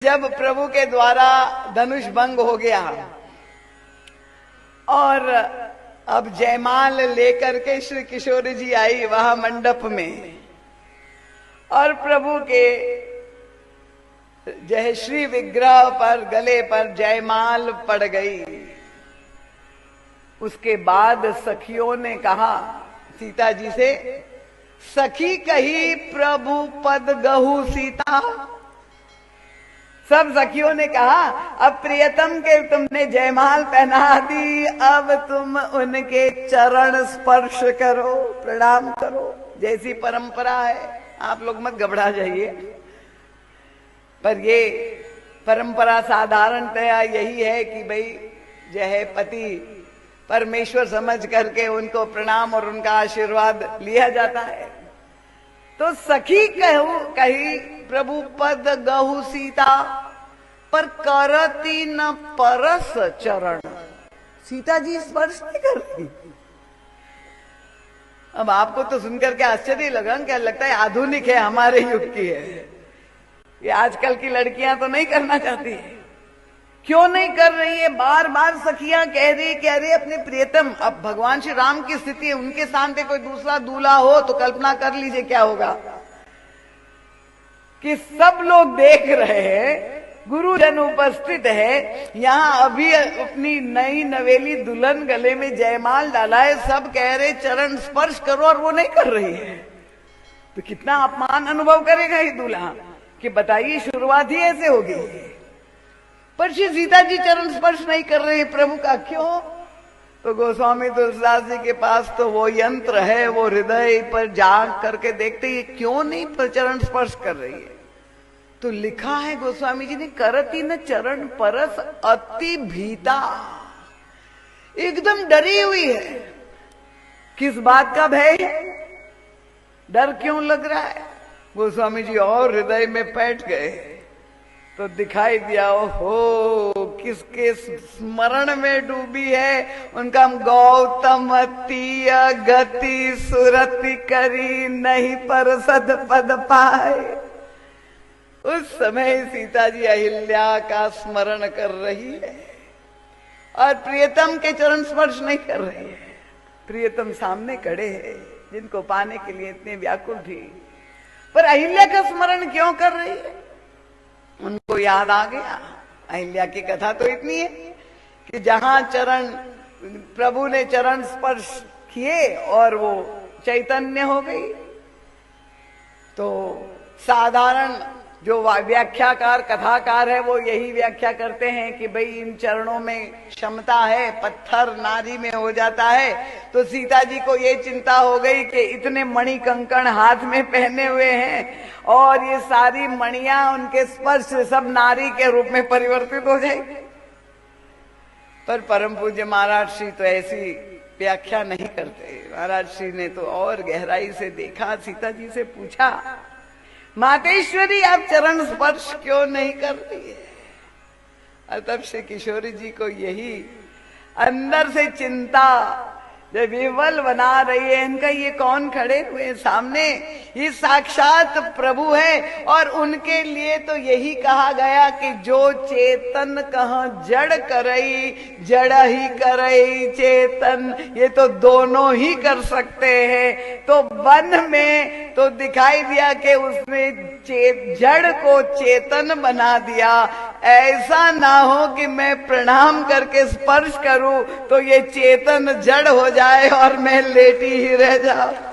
जब प्रभु के द्वारा धनुष भंग हो गया और अब जयमाल लेकर के श्री किशोरी जी आई वहां मंडप में, और प्रभु के जय श्री विग्रह पर गले पर जयमाल पड़ गई। उसके बाद सखियों ने कहा सीता जी से, सखी कही प्रभु पद गहु सीता। सब सखियों ने कहा अब प्रियतम के तुमने जयमाल पहना दी, अब तुम उनके चरण स्पर्श करो, प्रणाम करो, जैसी परंपरा है। आप लोग मत घबरा जाइए, पर ये परंपरा साधारणतया यही है कि भाई जो है पति परमेश्वर समझ करके उनको प्रणाम और उनका आशीर्वाद लिया जाता है। तो सखी कही प्रभु पद गहु सीता, पर करती न परस चरण। सीता जी स्पर्श नहीं कर रही। अब आपको तो सुनकर के आश्चर्य लगा, क्या लगता है आधुनिक है, हमारे युग की है, ये आजकल की लड़कियां तो नहीं करना चाहती है। क्यों नहीं कर रही है? बार बार सखियां कह रही अपने प्रियतम। अब भगवान श्री राम की स्थिति है, उनके सामने कोई दूसरा दूल्हा हो तो कल्पना कर लीजिए क्या होगा, कि सब लोग देख रहे हैं, गुरुजन उपस्थित है, यहाँ अभी अपनी नई नवेली दुल्हन गले में जयमाल डाला है, सब कह रहे चरण स्पर्श करो और वो नहीं कर रही है, तो कितना अपमान अनुभव करेगा ये दूल्हा। कि बताइए शुरुआत ही ऐसे होगी। पर श्री सीता जी चरण स्पर्श नहीं कर रहे प्रभु का, क्यों? तो गोस्वामी तुलसीदास जी के पास तो वो यंत्र है, वो हृदय पर जाग करके देखते ही क्यों नहीं चरण स्पर्श कर रही है। तो लिखा है गोस्वामी जी ने, करती न चरण परस अति भीता, एकदम डरी हुई है। किस बात का भय है, डर क्यों लग रहा है? गोस्वामी जी और हृदय में बैठ गए तो दिखाई दिया, ओहो किसके स्मरण में डूबी है। उनका गौतम तीय गति सुरति करी नहीं पर सद पद पाए। उस समय सीता जी अहिल्या का स्मरण कर रही है और प्रियतम के चरण स्पर्श नहीं कर रही है। प्रियतम सामने खड़े हैं जिनको पाने के लिए इतने व्याकुल थी, पर अहिल्या का स्मरण क्यों कर रही है? उनको याद आ गया। अहिल्या की कथा तो इतनी है कि जहां चरण प्रभु ने चरण स्पर्श किए और वो चैतन्य हो गई। तो साधारण जो व्याख्याकार कथाकार है वो यही व्याख्या करते हैं कि भाई इन चरणों में क्षमता है, पत्थर नारी में हो जाता है। तो सीता जी को ये चिंता हो गई कि इतने मणि कंकण हाथ में पहने हुए हैं और ये सारी मणियां उनके स्पर्श से सब नारी के रूप में परिवर्तित हो जाएगी। पर परम पूज्य महाराज श्री तो ऐसी व्याख्या नहीं करते। महाराज श्री ने तो और गहराई से देखा, सीता जी से पूछा, मातेश्वरी आप चरण स्पर्श क्यों नहीं कर रही है? और तब श्री किशोरी जी को यही अंदर से चिंता जब विवल बना रही है, इनका ये कौन खड़े हुए सामने, ये साक्षात प्रभु है। और उनके लिए तो यही कहा गया कि जो चेतन कहाँ जड़ करई, जड़ ही करई चेतन, ये तो दोनों ही कर सकते हैं। तो वन में तो दिखाई दिया कि उसने जड़ को चेतन बना दिया। ऐसा ना हो कि मैं प्रणाम करके स्पर्श करूं तो ये चेतन जड़ हो जाए और मैं लेटी ही रह जाऊं।